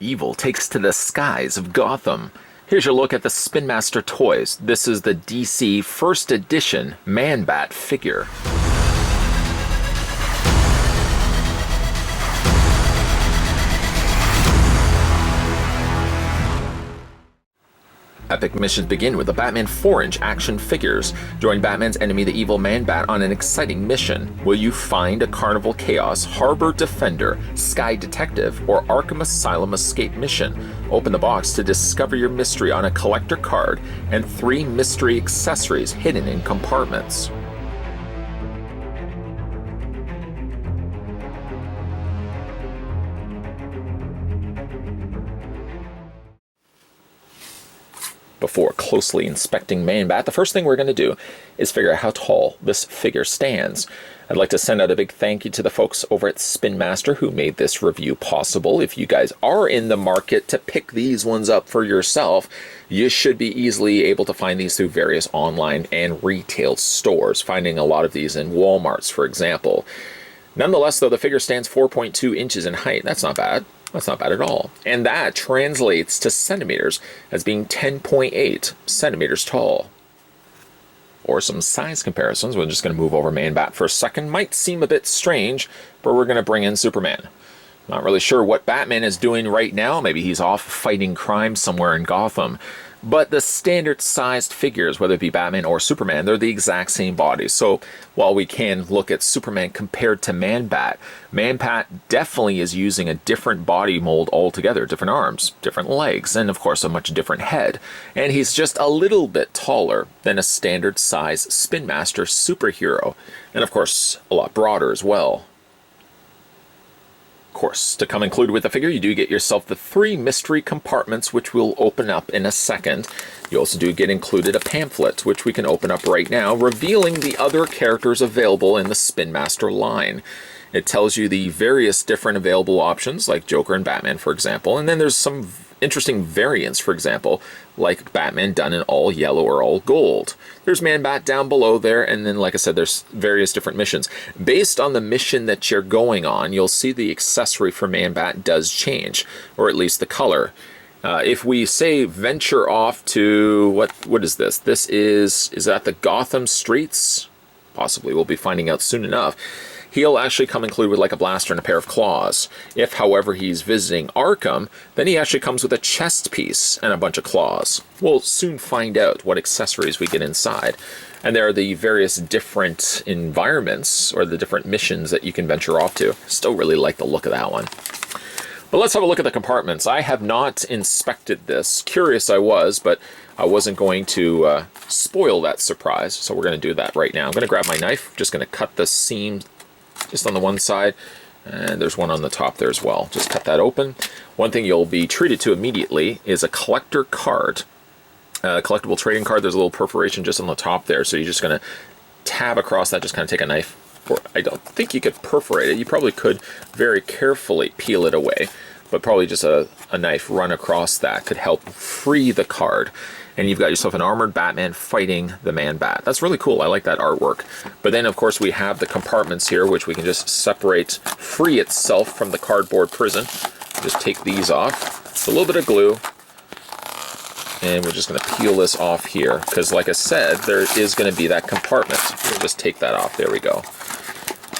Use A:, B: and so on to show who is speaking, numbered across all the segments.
A: Evil takes to the skies of Gotham. Here's your look at the Spin Master toys. This is the DC First Edition Man-Bat figure. Epic missions begin with the Batman 4-inch action figures. Join Batman's enemy, the evil Man-Bat, on an exciting mission. Will you find a Carnival Chaos, Harbor Defender, Sky Detective, or Arkham Asylum escape mission? Open the box to discover your mystery on a collector card and 3 mystery accessories hidden in compartments. Before closely inspecting Man-Bat, the first thing we're going to do is figure out how tall this figure stands. I'd like to send out a big thank you to the folks over at Spin Master who made this review possible. If you guys are in the market to pick these ones up for yourself, you should be easily able to find these through various online and retail stores, finding a lot of these in Walmarts, for example. Nonetheless, though, the figure stands 4.2 inches in height. That's not bad. That's not bad at all. And that translates to centimeters as being 10.8 centimeters tall. Or some size comparisons. We're just going to move over Man-Bat for a second. Might seem a bit strange, but we're going to bring in Superman. Not really sure what Batman is doing right now. Maybe he's off fighting crime somewhere in Gotham. But the standard sized figures, whether it be Batman or Superman, they're the exact same bodies. So while we can look at Superman compared to Man-Bat, Man-Bat definitely is using a different body mold altogether. Different arms, different legs, and of course a much different head. And he's just a little bit taller than a standard size Spin Master superhero. And of course a lot broader as well. Of course, to come included with the figure, you do get yourself the 3 mystery compartments, which we'll open up in a second. You also do get included a pamphlet, which we can open up right now, revealing the other characters available in the Spin Master line. It tells you the various different available options, like Joker and Batman, for example, and then there's some interesting variants, for example, like Batman done in all yellow or all gold. There's Man-Bat down below there, and then, like I said, there's various different missions. Based on the mission that you're going on, you'll see the accessory for Man-Bat does change, or at least the color. If we say venture off to, what is this? This is that the Gotham streets? Possibly, we'll be finding out soon enough. He'll actually come included with like a blaster and a pair of claws. If, however, he's visiting Arkham, then he actually comes with a chest piece and a bunch of claws. We'll soon find out what accessories we get inside. And there are the various different environments or the different missions that you can venture off to. Still really like the look of that one. But let's have a look at the compartments. I have not inspected this. Curious I was, but I wasn't going to spoil that surprise. So we're going to do that right now. I'm going to grab my knife. Just going to cut the seam just on the one side, and there's one on the top there as well. Just cut that open. One thing you'll be treated to immediately is a collector card. Collectible trading card. There's a little perforation just on the top there, so you're just going to tab across that, just kind of take a knife. I don't think you could perforate it. You probably could very carefully peel it away, but probably just a knife run across that could help free the card. And you've got yourself an armored Batman fighting the Man-Bat. That's really cool. I like that artwork. But then, of course, we have the compartments here, which we can just separate, free itself from the cardboard prison. Just take these off. It's a little bit of glue. And we're just going to peel this off here. Because, like I said, there is going to be that compartment. We'll just take that off. There we go.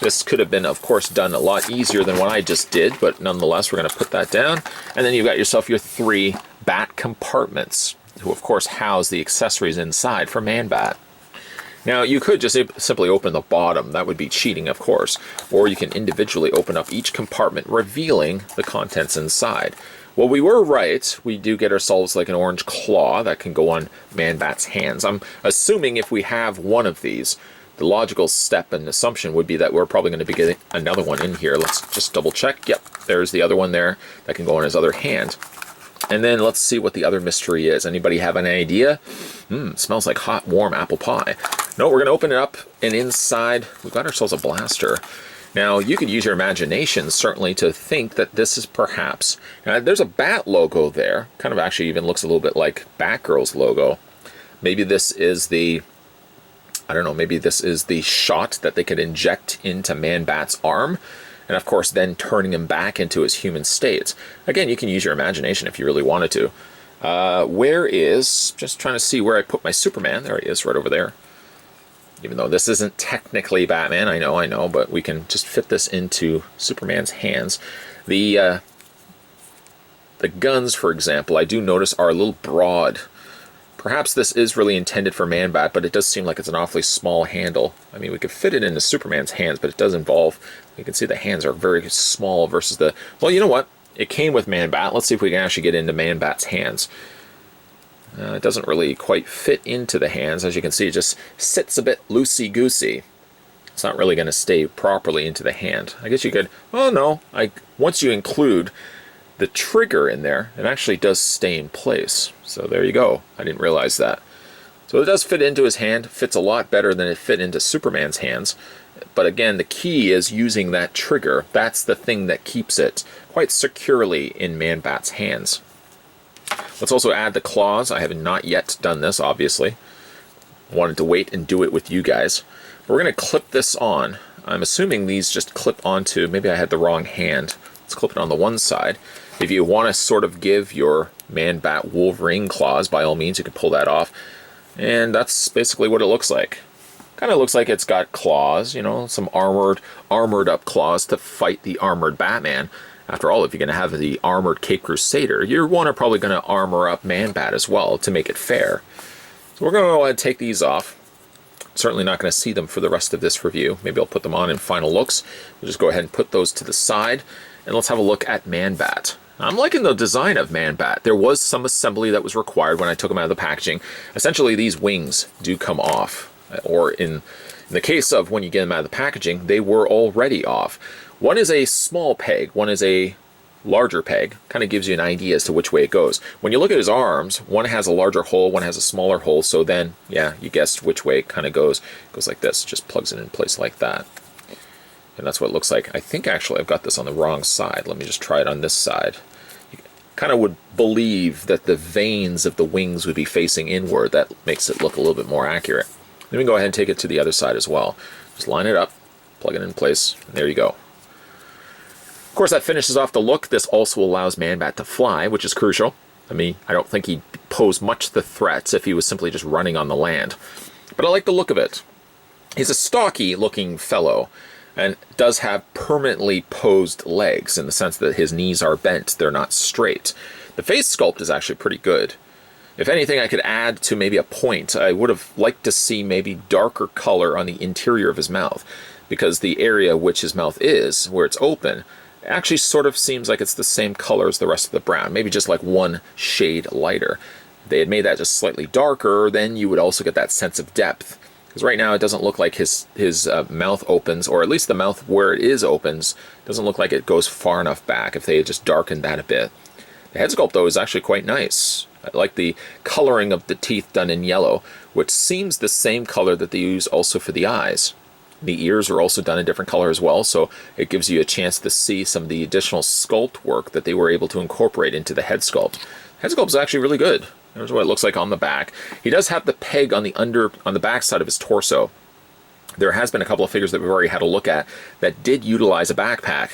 A: This could have been, of course, done a lot easier than what I just did. But nonetheless, we're going to put that down. And then you've got yourself your 3 Bat compartments, who of course house the accessories inside for Man-Bat. Now you could just simply open the bottom. That would be cheating, of course. Or you can individually open up each compartment, revealing the contents inside. Well, we were right. We do get ourselves like an orange claw that can go on Man-Bat's hands. I'm assuming if we have one of these, the logical step and assumption would be that we're probably going to be getting another one in here. Let's just double check. Yep, there's the other one there that can go on his other hand. And then let's see what the other mystery is. Anybody have an idea? Smells like hot, warm apple pie. No, we're going to open it up, and inside we've got ourselves a blaster. Now, you could use your imagination, certainly, to think that this is perhaps... there's a Bat logo there. Kind of actually even looks a little bit like Batgirl's logo. Maybe this is the... I don't know, maybe this is the shot that they could inject into Man-Bat's arm. and of course then turning him back into his human state. Again, you can use your imagination if you really wanted to. Where is, just trying to see where I put my Superman. There he is, right over there. Even though this isn't technically Batman, I know, but we can just fit this into Superman's hands. The guns, for example, I do notice are a little broad. Perhaps this is really intended for Man-Bat, but it does seem like it's an awfully small handle. I mean, we could fit it into Superman's hands, but it does involve, you can see the hands are very small versus the, well, you know what? It came with Man-Bat. Let's see if we can actually get into Man-Bat's hands. It doesn't really quite fit into the hands. As you can see, it just sits a bit loosey-goosey. It's not really going to stay properly into the hand. I guess you could, oh no, once you include the trigger in there, it actually does stay in place. So there you go. I didn't realize that. So it does fit into his hand. Fits a lot better than it fit into Superman's hands. But again, the key is using that trigger. That's the thing that keeps it quite securely in Man-Bat's hands. Let's also add the claws. I have not yet done this, obviously. Wanted to wait and do it with you guys. We're going to clip this on. I'm assuming these just clip onto, maybe I had the wrong hand. Let's clip it on the one side. If you want to sort of give your Man-Bat Wolverine claws, by all means, you can pull that off. And that's basically what it looks like. Kind of looks like it's got claws, you know, some armored up claws to fight the armored Batman. After all, if you're going to have the armored Cape Crusader, you're probably going to armor up Man-Bat as well to make it fair. So we're going to go ahead and take these off. Certainly not going to see them for the rest of this review. Maybe I'll put them on in final looks. We'll just go ahead and put those to the side. And let's have a look at Man-Bat. I'm liking the design of Man-Bat. There was some assembly that was required when I took them out of the packaging. Essentially, these wings do come off. Or in the case of when you get them out of the packaging, they were already off. One is a small peg, one is a larger peg. Kind of gives you an idea as to which way it goes. When you look at his arms, one has a larger hole, one has a smaller hole, so then, yeah, you guessed which way it kind of goes. It goes like this, just plugs it in place like that. And that's what it looks like. I think actually I've got this on the wrong side. Let me just try it on this side. You kind of would believe that the veins of the wings would be facing inward. That makes it look a little bit more accurate. Then we can go ahead and take it to the other side as well. Just line it up, plug it in place, and there you go. Of course, that finishes off the look. This also allows Man-Bat to fly, which is crucial. I mean, I don't think he'd pose much the threats if he was simply just running on the land. But I like the look of it. He's a stocky-looking fellow, and does have permanently posed legs in the sense that his knees are bent, they're not straight. The face sculpt is actually pretty good. If anything, I could add to maybe a point. I would have liked to see maybe darker color on the interior of his mouth, because the area which his mouth is, where it's open, actually sort of seems like it's the same color as the rest of the brown, maybe just like one shade lighter. If they had made that just slightly darker, then you would also get that sense of depth. Because right now it doesn't look like his mouth opens, or at least the mouth where it is opens, doesn't look like it goes far enough back if they had just darkened that a bit. The head sculpt, though, is actually quite nice. I like the coloring of the teeth done in yellow, which seems the same color that they use also for the eyes. The ears are also done a different color as well, so it gives you a chance to see some of the additional sculpt work that they were able to incorporate into the head sculpt. Head sculpt is actually really good. There's what it looks like on the back. He does have the peg on the back side of his torso. There has been a couple of figures that we've already had a look at that did utilize a backpack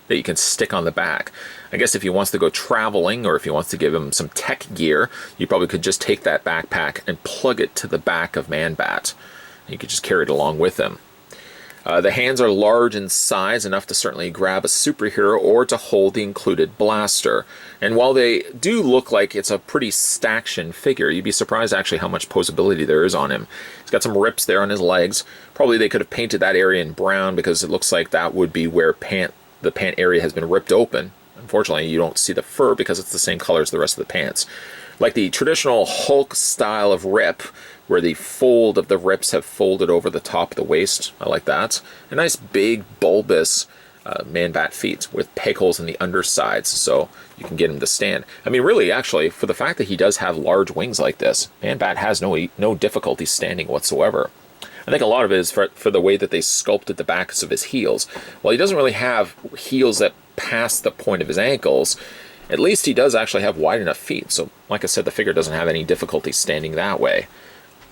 A: that you can stick on the back. I guess if he wants to go traveling, or if he wants to give him some tech gear, you probably could just take that backpack and plug it to the back of Man-Bat. You could just carry it along with him. The hands are large in size, enough to certainly grab a superhero or to hold the included blaster. And while they do look like it's a pretty staction figure, you'd be surprised actually how much posability there is on him. He's got some rips there on his legs. Probably they could have painted that area in brown, because it looks like that would be where the pant area has been ripped open. Unfortunately, you don't see the fur because it's the same color as the rest of the pants. Like the traditional Hulk style of rip, where the fold of the rips have folded over the top of the waist. I like that. A nice big bulbous Man-Bat feet with peg holes in the undersides, so you can get him to stand. I mean, really, actually, for the fact that he does have large wings like this, Man-Bat has no difficulty standing whatsoever. I think a lot of it is for the way that they sculpted the backs of his heels. While he doesn't really have heels that pass the point of his ankles, at least he does actually have wide enough feet. So, like I said, the figure doesn't have any difficulty standing that way.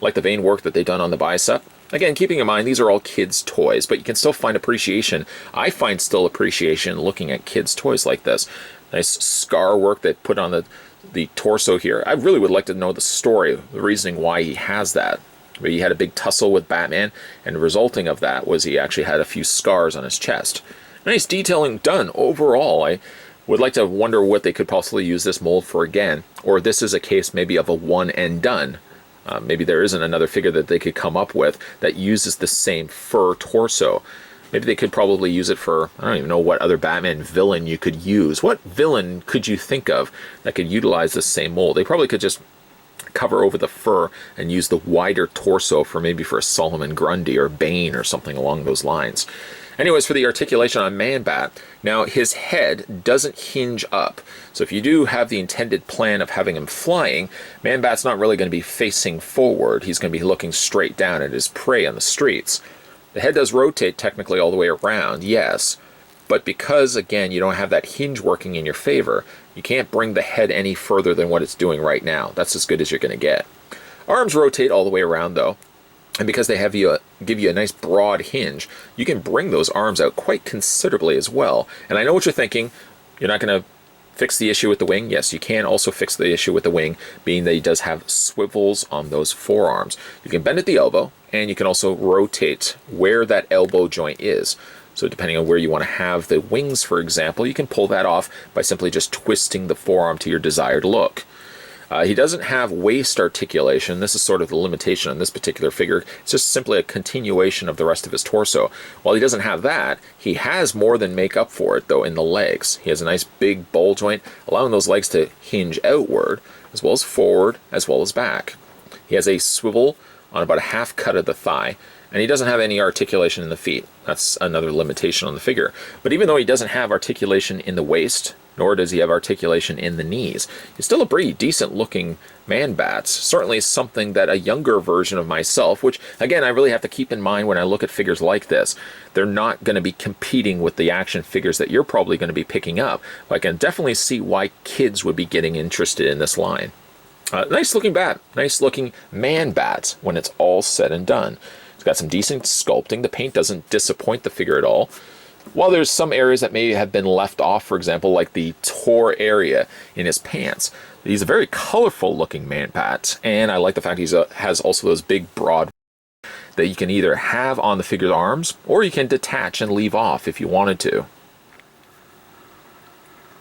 A: Like the vein work that they've done on the bicep. Again, keeping in mind, these are all kids' toys, but you can still find appreciation. I find still appreciation looking at kids' toys like this. Nice scar work they put on the torso here. I really would like to know the story, the reasoning why he has that. Maybe he had a big tussle with Batman, and the resulting of that was he actually had a few scars on his chest. Nice detailing done overall. I would like to wonder what they could possibly use this mold for again, or this is a case maybe of a one and done. Maybe there isn't another figure that they could come up with that uses the same fur torso. Maybe they could probably use it for, I don't even know what other Batman villain you could use. What villain could you think of that could utilize the same mold? They probably could just cover over the fur and use the wider torso for maybe for a Solomon Grundy or Bane or something along those lines. Anyways, for the articulation on Man-Bat, now his head doesn't hinge up. So if you do have the intended plan of having him flying, Man-Bat's not really going to be facing forward. He's going to be looking straight down at his prey on the streets. The head does rotate technically all the way around, yes, but because, again, you don't have that hinge working in your favor, you can't bring the head any further than what it's doing right now. That's as good as you're going to get. Arms rotate all the way around, though. And because they give you a nice broad hinge, you can bring those arms out quite considerably as well. And I know what you're thinking. You're not going to fix the issue with the wing. Yes, you can also fix the issue with the wing, being that he does have swivels on those forearms. You can bend at the elbow, and you can also rotate where that elbow joint is. So depending on where you want to have the wings, for example, you can pull that off by simply just twisting the forearm to your desired look. He doesn't have waist articulation. This is sort of the limitation on this particular figure. It's just simply a continuation of the rest of his torso. While he doesn't have that, he has more than make up for it, though, in the legs. He has a nice big ball joint, allowing those legs to hinge outward, as well as forward, as well as back. He has a swivel on about a half cut of the thigh, and he doesn't have any articulation in the feet. That's another limitation on the figure. But even though he doesn't have articulation in the waist, nor does he have articulation in the knees, he's still a pretty decent looking Man-Bat. Certainly something that a younger version of myself, which again I really have to keep in mind when I look at figures like this, they're not going to be competing with the action figures that you're probably going to be picking up. But I can definitely see why kids would be getting interested in this line. Nice looking bat, nice looking Man-Bat when it's all said and done. It's got some decent sculpting. The paint doesn't disappoint the figure at all. While there's some areas that may have been left off, for example, like the tore area in his pants, he's a very colorful looking Man-Bat, and I like the fact he has also those big broad that you can either have on the figure's arms, or you can detach and leave off if you wanted to.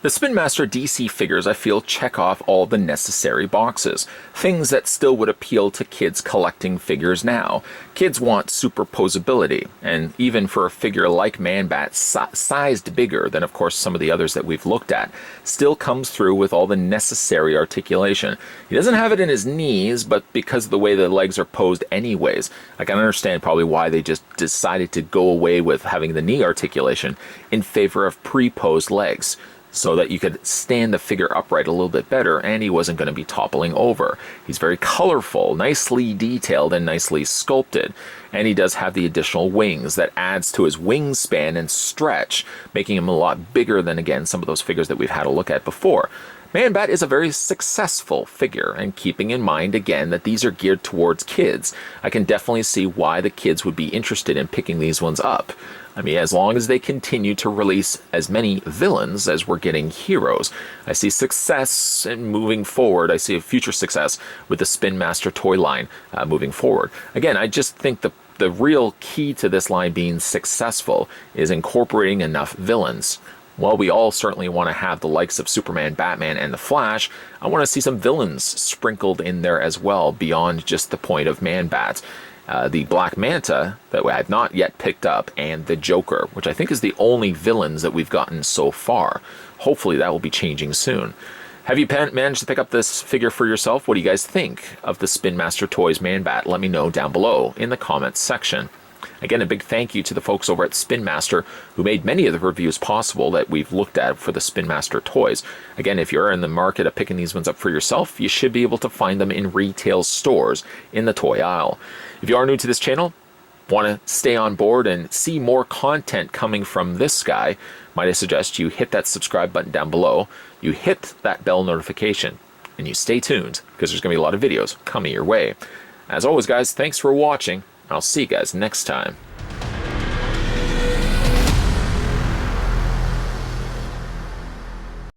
A: The Spin Master DC figures, I feel, check off all the necessary boxes. Things that still would appeal to kids collecting figures now. Kids want superposability, and even for a figure like Man-Bat, sized bigger than, of course, some of the others that we've looked at, still comes through with all the necessary articulation. He doesn't have it in his knees, but because of the way the legs are posed anyways, I can understand probably why they just decided to go away with having the knee articulation in favor of pre-posed legs, so that you could stand the figure upright a little bit better and he wasn't going to be toppling over. He's very colorful, nicely detailed, and nicely sculpted. And he does have the additional wings that adds to his wingspan and stretch, making him a lot bigger than, again, some of those figures that we've had a look at before. Man-Bat is a very successful figure, and keeping in mind, again, that these are geared towards kids, I can definitely see why the kids would be interested in picking these ones up. I mean, as long as they continue to release as many villains as we're getting heroes, I see success in moving forward. I see a future success with the Spin Master toy line moving forward. Again, I just think the real key to this line being successful is incorporating enough villains. While we all certainly want to have the likes of Superman, Batman, and the Flash, I want to see some villains sprinkled in there as well, beyond just the point of Man-Bat. The Black Manta that I have not yet picked up, and the Joker, which I think is the only villains that we've gotten so far. Hopefully that will be changing soon. Have you managed to pick up this figure for yourself? What do you guys think of the Spin Master Toys Man-Bat? Let me know down below in the comments section. Again, a big thank you to the folks over at Spin Master who made many of the reviews possible that we've looked at for the Spin Master toys. Again, if you're in the market of picking these ones up for yourself, you should be able to find them in retail stores in the toy aisle. If you are new to this channel, want to stay on board and see more content coming from this guy, might I suggest you hit that subscribe button down below, you hit that bell notification, and you stay tuned because there's going to be a lot of videos coming your way. As always, guys, thanks for watching. I'll see you guys next time.